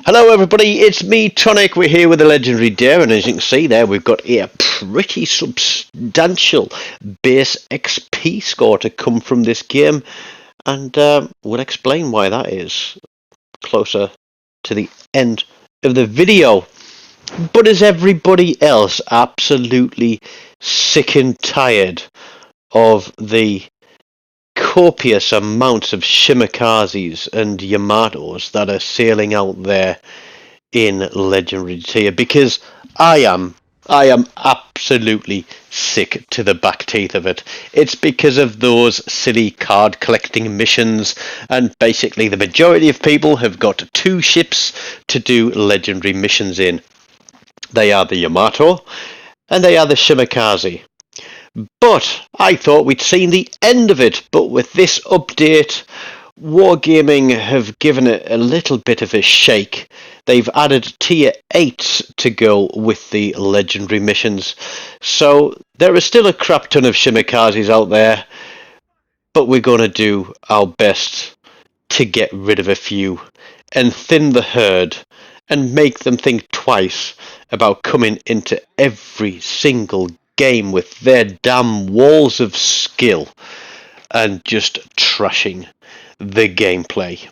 Hello everybody, it's me Tonic. We're here with the legendary Dare, and as you can see there, we've got a pretty substantial base XP score to come from this game, and we'll explain why that is closer to the end of the video. But is everybody else absolutely sick and tired of the copious amounts of Shimikazes and Yamatos that are sailing out there in legendary tier? Because I am absolutely sick to the back teeth of it. It's because of those silly card collecting missions, and basically the majority of people have got two ships to do legendary missions in. They are the Yamato and they are the Shimikaze. But I thought we'd seen the end of it, but with this update, Wargaming have given it a little bit of a shake. They've added tier 8 to go with the legendary missions. So there is still a crap ton of Shimikazes out there, but we're going to do our best to get rid of a few and thin the herd and make them think twice about coming into every single game with their damn walls of skill and just trashing the gameplay.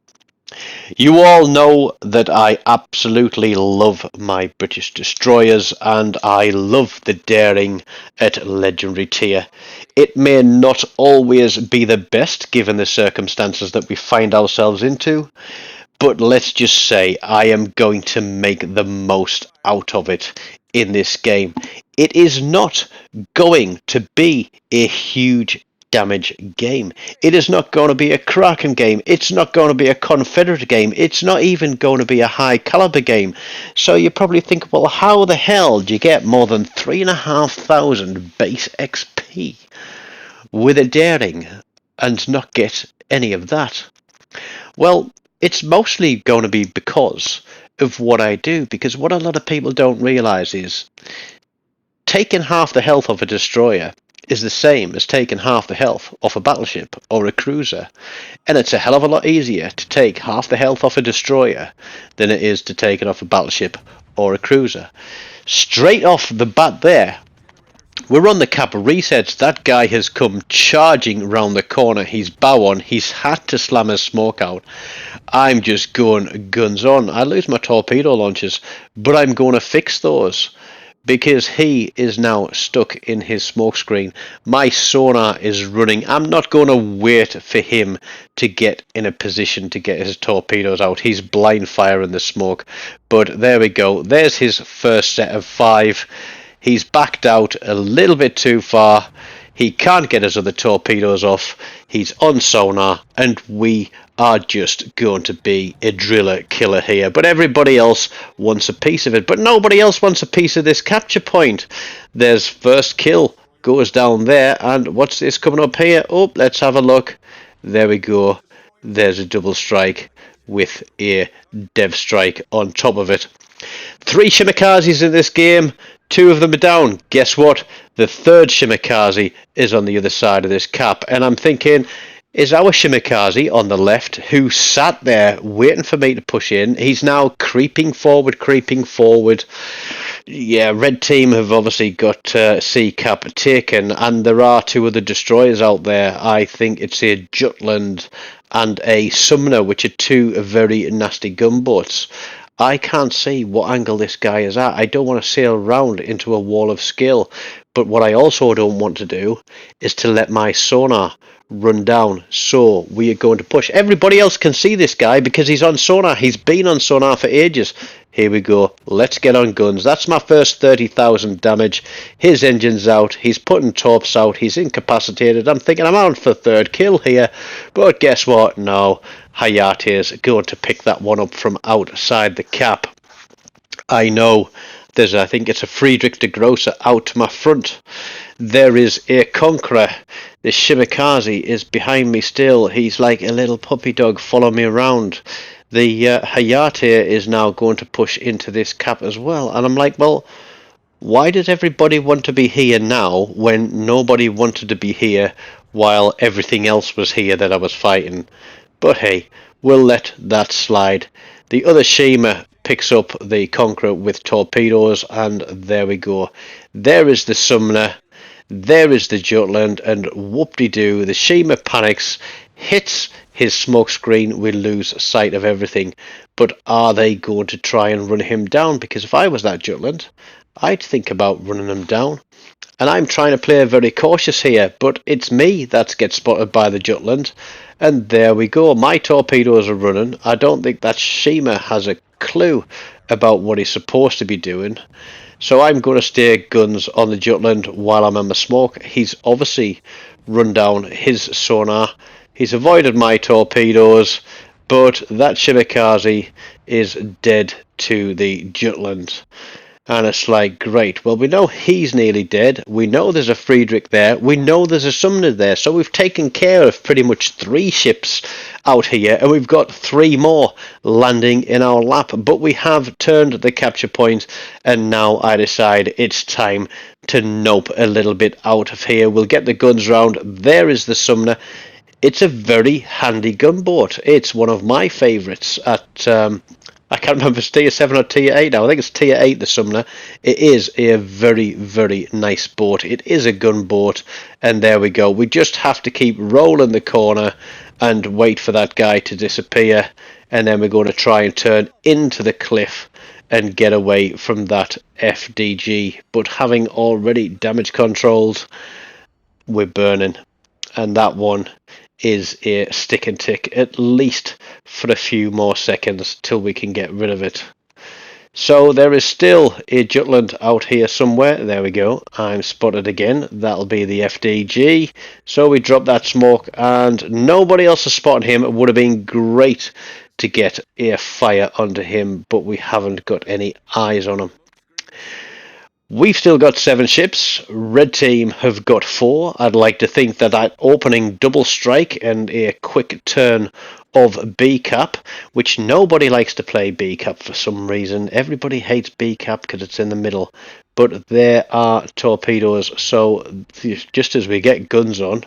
You all know that I absolutely love my British destroyers, and I love the daring at legendary tier. It may not always be the best given the circumstances that we find ourselves into, but let's just say I am going to make the most out of it in this game. It is not going to be a huge damage game. It is not going to be a Kraken game. It's not going to be a Confederate game. It's not even going to be a high caliber game. So you probably think, well, how the hell do you get more than 3,500 base XP with a daring and not get any of that? Well, it's mostly going to be because of what I do, because what a lot of people don't realize is taking half the health of a destroyer is the same as taking half the health off a battleship or a cruiser, and it's a hell of a lot easier to take half the health off a destroyer than it is to take it off a battleship or a cruiser. Straight off the bat there, we're on the cap resets. That guy has come charging round the corner. He's bow on. He's had to slam his smoke out. I'm just going guns on. I lose my torpedo launchers, but I'm going to fix those because he is now stuck in his smoke screen. My sonar is running. I'm not going to wait for him to get in a position to get his torpedoes out. He's blind firing the smoke. But there we go. There's his first set of 5. He's backed out a little bit too far. He can't get his other torpedoes off. He's on sonar, and we are just going to be a driller killer here. But everybody else wants a piece of it. But nobody else wants a piece of this capture point. There's first kill goes down there. And what's this coming up here? Oh, let's have a look. There we go. There's a double strike with a dev strike on top of it. 3 Shimikazes in this game. 2 of them are down. Guess what? The third Shimikaze is on the other side of this cap. And I'm thinking, is our Shimikaze on the left, who sat there waiting for me to push in, he's now creeping forward. Yeah, red team have obviously got C cap taken, and there are 2 other destroyers out there. I think it's a Jutland and a Sumner, which are 2 very nasty gunboats. I can't see what angle this guy is at. I don't want to sail around into a wall of skill. But what I also don't want to do is to let my sonar run down. So we are going to push. Everybody else can see this guy because he's on sonar. He's been on sonar for ages. Here we go. Let's get on guns. That's my first 30,000 damage. His engine's out. He's putting torps out. He's incapacitated. I'm thinking I'm on for third kill here. But guess what? No. Hayate is going to pick that one up from outside the cap. I know. I think it's a Friedrich de Grosser out to my front. There is a Conqueror. The Shimikaze is behind me still. He's like a little puppy dog following me around. The Hayate is now going to push into this cap as well. And I'm like, well, why does everybody want to be here now when nobody wanted to be here while everything else was here that I was fighting? But hey, we'll let that slide. The other Shima picks up the Conqueror with torpedoes, and there we go. There is the Summoner, there is the Jutland, and whoop-de-doo, the Shima panics, hits his smoke screen, we lose sight of everything. But are they going to try and run him down? Because if I was that Jutland, I'd think about running him down. And I'm trying to play very cautious here, but it's me that gets spotted by the Jutland. And there we go, my torpedoes are running. I don't think that Shima has a clue about what he's supposed to be doing. So I'm going to stay guns on the Jutland while I'm in my smoke. He's obviously run down his sonar. He's avoided my torpedoes, but that Shimikaze is dead to the Jutland. And it's like, great, well, we know he's nearly dead. We know there's a Friedrich there. We know there's a Sumner there. So we've taken care of pretty much 3 ships out here. And we've got 3 more landing in our lap. But we have turned the capture point. And now I decide it's time to nope a little bit out of here. We'll get the guns round. There is the Sumner. It's a very handy gunboat. It's one of my favourites at... I can't remember if it's tier 7 or tier 8 now. I think it's tier 8, the Sumner. It is a very, very nice boat. It is a gunboat. And there we go. We just have to keep rolling the corner and wait for that guy to disappear. And then we're going to try and turn into the cliff and get away from that FDG. But having already damage controlled, we're burning. And that one is a stick and tick, at least for a few more seconds till we can get rid of it. So there is still a Jutland out here somewhere. There we go. I'm spotted again. That'll be the FDG. So we drop that smoke and nobody else has spotted him. It would have been great to get a fire onto him, but we haven't got any eyes on him. We've still got 7 ships. Red team have got 4. I'd like to think that that opening double strike and a quick turn of B-cap, which nobody likes to play B-cap for some reason. Everybody hates B-cap because it's in the middle. But there are torpedoes, so just as we get guns on...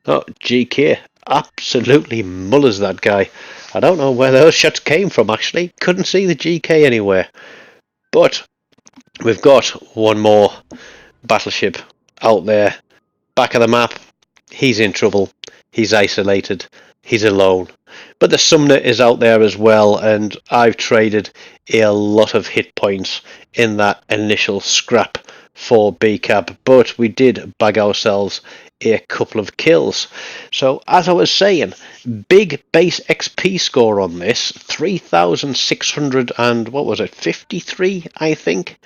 Oh, GK absolutely mullers that guy. I don't know where those shots came from, actually. Couldn't see the GK anywhere. But... we've got one more battleship out there, back of the map. He's in trouble. He's isolated. He's alone. But the Sumner is out there as well, and I've traded a lot of hit points in that initial scrap for B-cap, but we did bag ourselves a couple of kills. So as I was saying, big base XP score on this, 3,600 and what was it, 53 I think.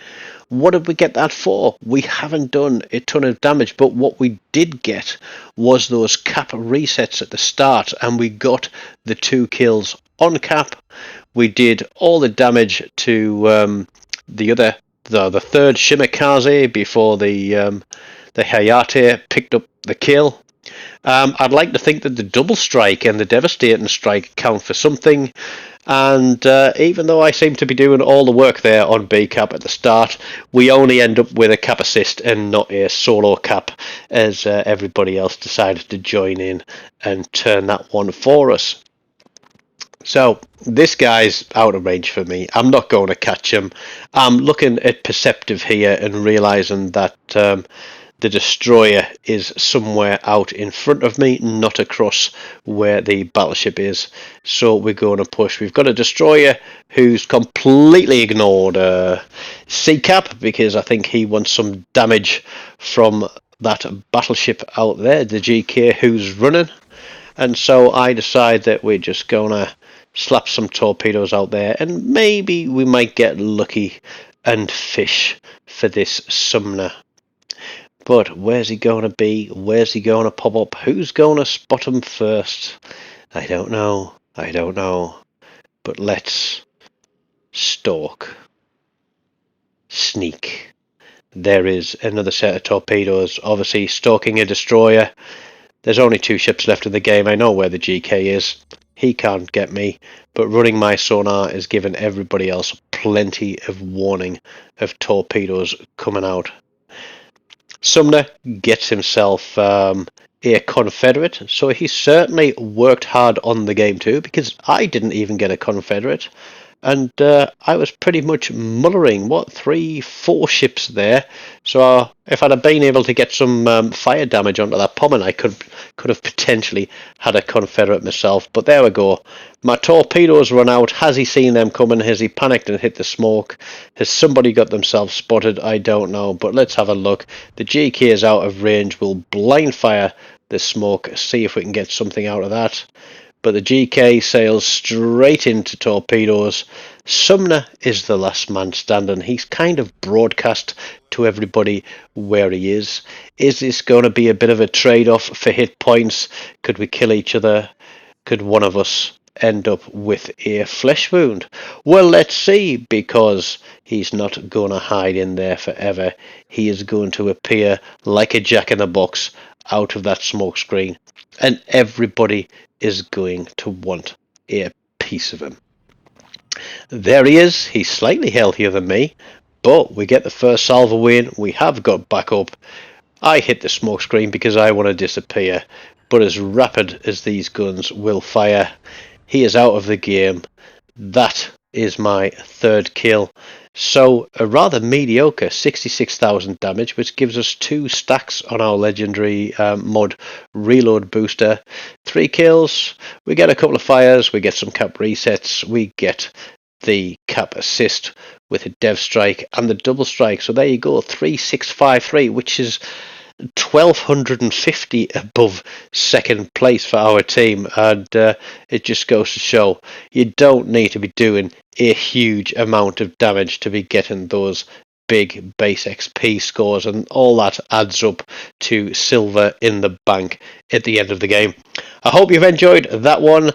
What did we get that for? We haven't done a ton of damage, but what we did get was those cap resets at the start, and we got the 2 kills on cap. We did all the damage to the third Shimikaze before the Hayate picked up the kill. I'd like to think that the double strike and the devastating strike count for something. And even though I seem to be doing all the work there on B-cap at the start, we only end up with a cap assist and not a solo cap, as everybody else decided to join in and turn that one for us. So this guy's out of range for me. I'm not going to catch him. I'm looking at Perceptive here and realizing that the destroyer is somewhere out in front of me, not across where the battleship is. So we're going to push. We've got a destroyer who's completely ignored C-cap because I think he wants some damage from that battleship out there, the GK who's running. And so I decide that we're just going to slap some torpedoes out there and maybe we might get lucky and fish for this Sumner. But where's he going to be? Where's he going to pop up? Who's going to spot him first? I don't know. I don't know. But let's stalk. Sneak. There is another set of torpedoes. Obviously stalking a destroyer. There's only 2 ships left in the game. I know where the GK is. He can't get me. But running my sonar is giving everybody else plenty of warning of torpedoes coming out. Sumner gets himself a Confederate, so he certainly worked hard on the game too, because I didn't even get a Confederate. and I was pretty much mullering, what, 3, 4 ships there. So if I'd have been able to get some fire damage onto that pommen, I could have potentially had a Confederate myself. But there we go. My torpedoes run out. Has he seen them coming? Has he panicked and hit the smoke? Has somebody got themselves spotted? I don't know. But let's have a look. The GK is out of range. We'll blind fire the smoke, see if we can get something out of that. But the GK sails straight into torpedoes. Sumner is the last man standing. He's kind of broadcast to everybody where he is. Is this going to be a bit of a trade-off for hit points? Could we kill each other? Could one of us end up with a flesh wound? Well, let's see, because he's not going to hide in there forever. He is going to appear like a jack-in-the-box out of that smoke screen, and everybody is going to want a piece of him. There he is. He's slightly healthier than me, but we get the first salvo win. We have got back up. I hit the smoke screen because I want to disappear, but as rapid as these guns will fire, he is out of the game. That is my third kill. So a rather mediocre 66,000 damage, which gives us 2 stacks on our legendary mod reload booster. 3 kills, we get a couple of fires, we get some cap resets, we get the cap assist with a dev strike and the double strike. So there you go, 3653, which is 1250 above second place for our team, and it just goes to show you don't need to be doing a huge amount of damage to be getting those big base XP scores, and all that adds up to silver in the bank at the end of the game. I hope you've enjoyed that one.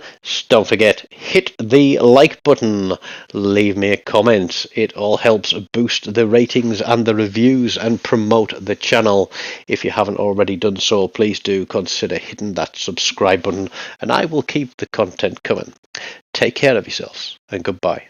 Don't forget, hit the like button, leave me a comment. It all helps boost the ratings and the reviews and promote the channel. If you haven't already done so, please do consider hitting that subscribe button, and I will keep the content coming. Take care of yourselves, and goodbye.